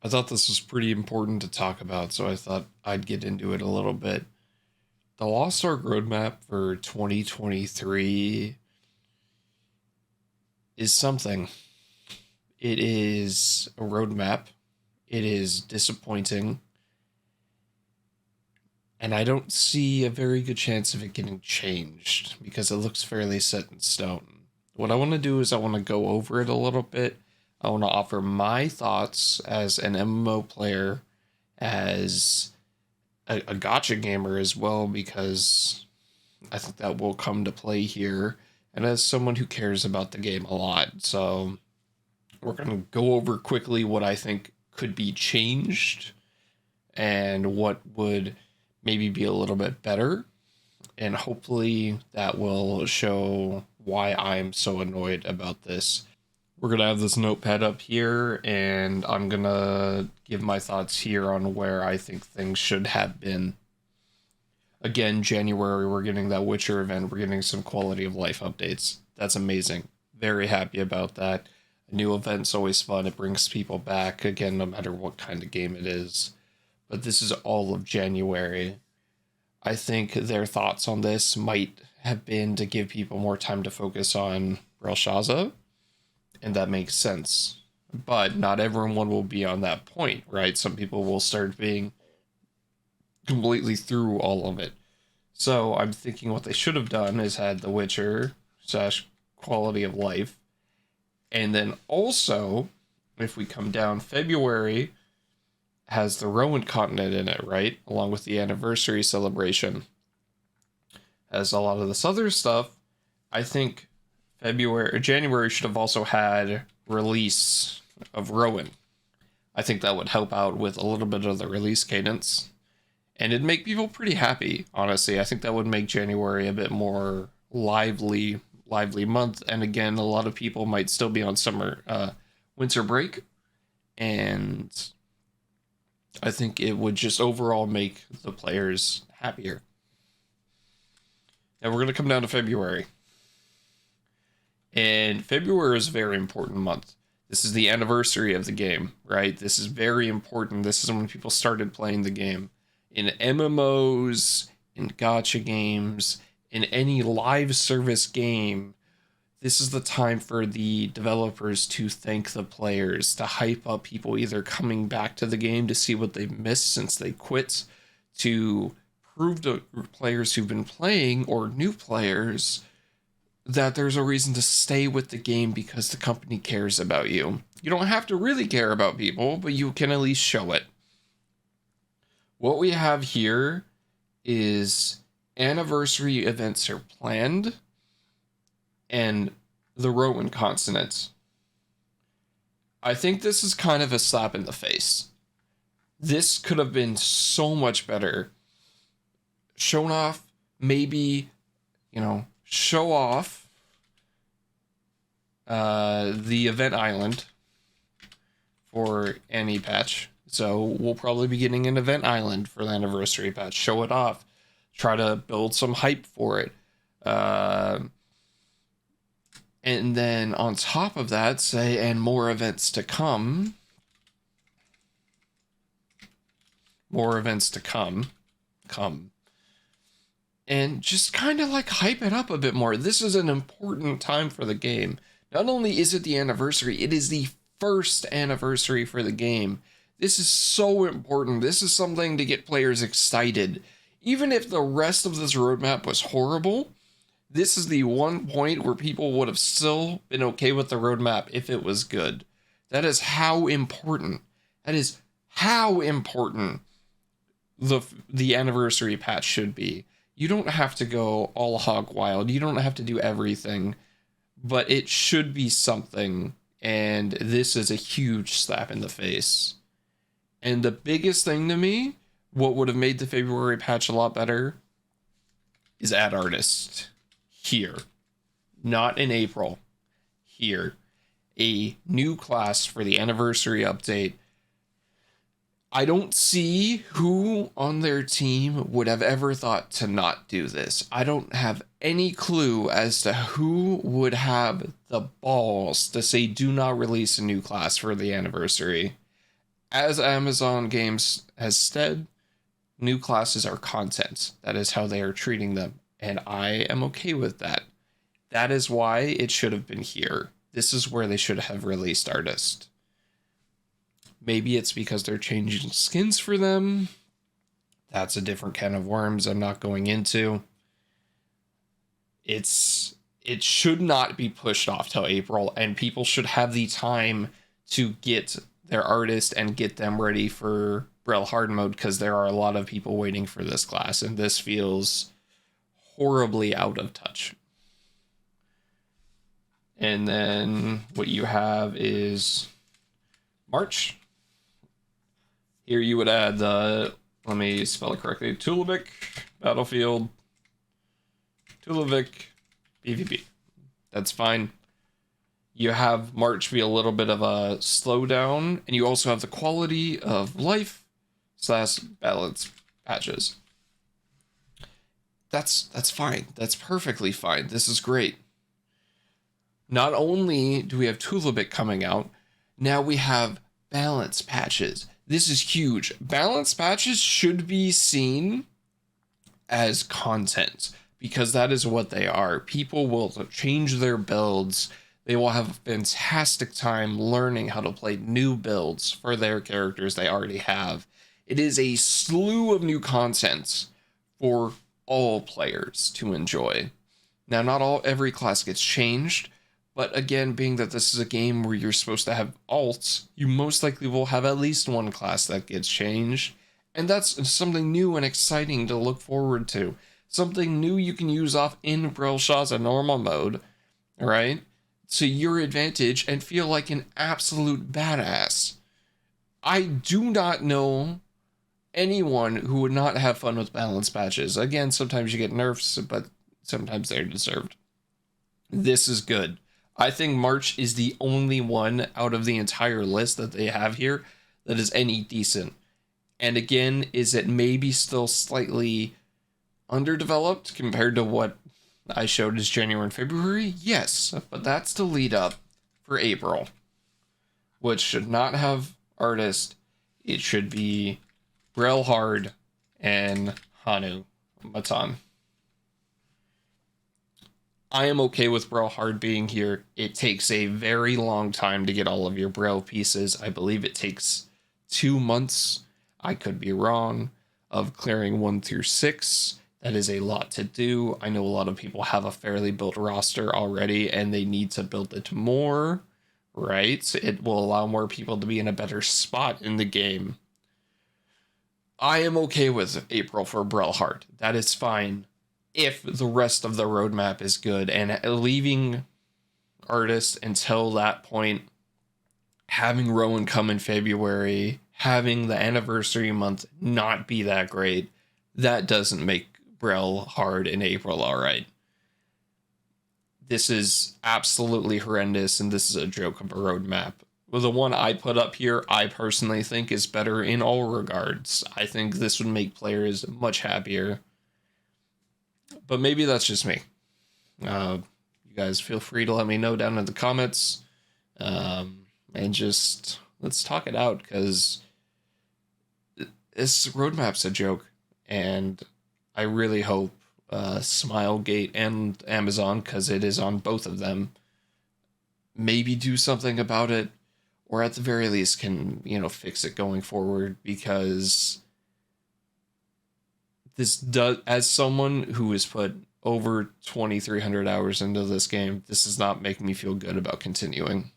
I thought this was pretty important to talk about, so I thought I'd get into it a little bit. The Lost Ark roadmap for 2023 is something. It is a roadmap. It is disappointing. And I don't see a very good chance of it getting changed because it looks fairly set in stone. What I want to do is I want to go over it a little bit. I want to offer my thoughts as an MMO player, as a gotcha gamer as well, because I think that will come to play here, and as someone who cares about the game a lot. So we're going to go over quickly what I think could be changed and what would maybe be a little bit better. And hopefully that will show why I'm so annoyed about this. We're going to have this notepad up here, and I'm going to give my thoughts here on where I think things should have been. Again, January, we're getting that Witcher event. We're getting some quality of life updates. That's amazing. Very happy about that. A new event's always fun. It brings people back, again, no matter what kind of game it is. But this is all of January. I think their thoughts on this might have been to give people more time to focus on Belshazzar, and that makes sense. But not everyone will be on that point, right? Some people will start being completely through all of it. So I'm thinking what they should have done is had The Witcher slash quality of life. And then also, if we come down, February has the Rowan continent in it, right? Along with the anniversary celebration. As a lot of this other stuff, I think February or January should have also had release of Rowan. I think that would help out with a little bit of the release cadence. And it'd make people pretty happy, honestly. I think that would make January a bit more lively month. And again, a lot of people might still be on winter break. And I think it would just overall make the players happier. Now we're going to come down to February. And February is a very important month. This is the anniversary of the game, right? This is very important. This is when people started playing the game. In MMOs, in gacha games, in any live service game, this is the time for the developers to thank the players, to hype up people either coming back to the game to see what they've missed since they quit, to prove to players who've been playing or new players that there's a reason to stay with the game because the company cares about you. You don't have to really care about people, but you can at least show it. What we have here is anniversary events are planned and the Rowan consonants. I think this is kind of a slap in the face. This could have been so much better. Shown off, maybe, show off the event island for any patch. So we'll probably be getting an event island for the anniversary patch. Show it off. Try to build some hype for it. And then on top of that, say, and more events to come. More events to come. And just kind of like hype it up a bit more. This is an important time for the game. Not only is it the anniversary, it is the first anniversary for the game. This is so important. This is something to get players excited. Even if the rest of this roadmap was horrible, this is the one point where people would have still been okay with the roadmap if it was good. That is how important. That is how important the anniversary patch should be. You don't have to go all hog wild. You don't have to do everything, but it should be something. And this is a huge slap in the face. And the biggest thing to me, what would have made the February patch a lot better, is add artists here. Not in April. Here. A new class for the anniversary update. I don't see who on their team would have ever thought to not do this. I don't have any clue as to who would have the balls to say do not release a new class for the anniversary. As Amazon Games has said, new classes are content. That is how they are treating them. And I am okay with that. That is why it should have been here. This is where they should have released Artist. Maybe it's because they're changing skins for them. That's a different can of worms I'm not going into. It should not be pushed off till April, and people should have the time to get their artist and get them ready for Braille hard mode, because there are a lot of people waiting for this class, and this feels horribly out of touch. And then what you have is March. Here you would add the, let me spell it correctly, Tulivik, Battlefield, Tulivik, PvP. That's fine. You have March be a little bit of a slowdown, and you also have the quality of life / balance patches. That's fine. That's perfectly fine. This is great. Not only do we have Tulivik coming out, now we have balance patches. This is huge. Balance patches should be seen as content, because that is what they are. People will change their builds. They will have a fantastic time learning how to play new builds for their characters they already have. It is a slew of new content for all players to enjoy. Now, not every class gets changed, but again, being that this is a game where you're supposed to have alts, you most likely will have at least one class that gets changed. And that's something new and exciting to look forward to. Something new you can use off in Braille Shaw's normal mode, right? To your advantage and feel like an absolute badass. I do not know anyone who would not have fun with balance patches. Again, sometimes you get nerfs, but sometimes they're deserved. This is good. I think March is the only one out of the entire list that they have here that is any decent. And again, is it maybe still slightly underdeveloped compared to what I showed as January and February? Yes, but that's the lead up for April, which should not have Artist. It should be Braille Hard and Hanu Matan. I am okay with Braille Hard being here. It takes a very long time to get all of your Braille pieces. I believe it takes 2 months. I could be wrong. Of clearing 1 through 6. That is a lot to do. I know a lot of people have a fairly built roster already, and they need to build it more, right? It will allow more people to be in a better spot in the game. I am okay with April for Braille Hard. That is fine if the rest of the roadmap is good, and leaving Artists until that point, having Rowan come in February, having the anniversary month not be that great, that doesn't make Braille Hard in April all right. This is absolutely horrendous, and this is a joke of a roadmap. Well, the one I put up here, I personally think is better in all regards. I think this would make players much happier. But maybe that's just me. You guys feel free to let me know down in the comments. And just let's talk it out, because this roadmap's a joke. And I really hope Smilegate and Amazon, because it is on both of them, maybe do something about it, or at the very least can, fix it going forward, because this does, as someone who has put over 2,300 hours into this game, this does not make me feel good about continuing.